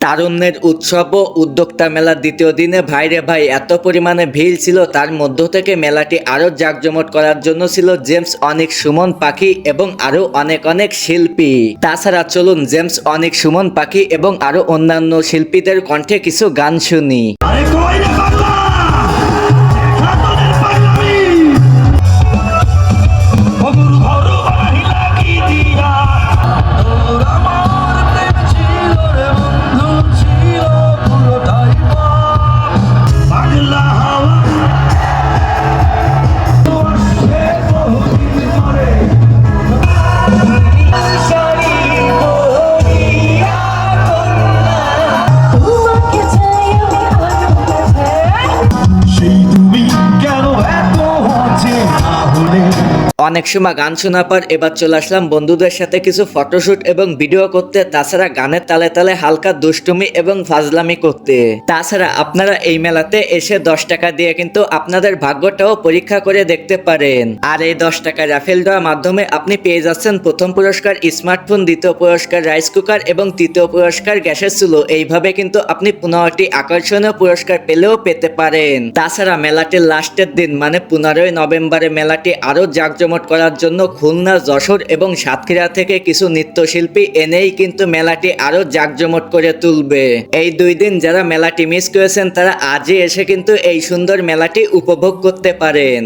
তারুণ্যের উৎসব ও উদ্যোক্তা মেলার দ্বিতীয় দিনে ভাইরে ভাই এত পরিমাণে ভিড় ছিল, তার মধ্য থেকে মেলাটি আরো জাঁকজমট করার জন্য ছিল জেমস অনিক সুমন পাখি এবং আরো অনেক অনেক শিল্পী। তাছাড়া চলুন জেমস অনিক সুমন পাখি এবং আরো অন্যান্য শিল্পীদের কণ্ঠে কিছু গান শুনি। অনেক সময় গান শোনার পর এবার চলে আসলাম বন্ধুদের সাথে কিছু ফটোশুট এবং ভিডিও করতে, তাছাড়া গানের তালে তালে হালকা দুষ্টুমি এবং ফাজলামি করতে। তাছাড়া আপনারা এই মেলাতে এসে 10 টাকা দিয়ে কিন্তু আপনাদের ভাগ্যটাও পরীক্ষা করে দেখতে পারেন। আর এই 10 টাকা রাফেল দেওয়ার মাধ্যমে আপনি পেয়ে যাচ্ছেন প্রথম পুরস্কার স্মার্টফোন, দ্বিতীয় পুরস্কার রাইস কুকার এবং তৃতীয় পুরস্কার গ্যাসের চুলো। এইভাবে কিন্তু আপনি 15টি আকর্ষণীয় পুরস্কার পেলেও পেতে পারেন। তাছাড়া মেলাটির লাস্টের দিন মানে 15ই নভেম্বরে মেলাটি আরো জাঁকজমট করার জন্য খুলনা, যশোর এবং সাতক্ষীরা থেকে কিছু নৃত্যশিল্পী এনেই কিন্তু মেলাটি আরো জাঁকজমট করে তুলবে। এই 2 দিন যারা মেলাটি মিস করেছেন তারা আজই এসে কিন্তু এই সুন্দর মেলাটি উপভোগ করতে পারেন।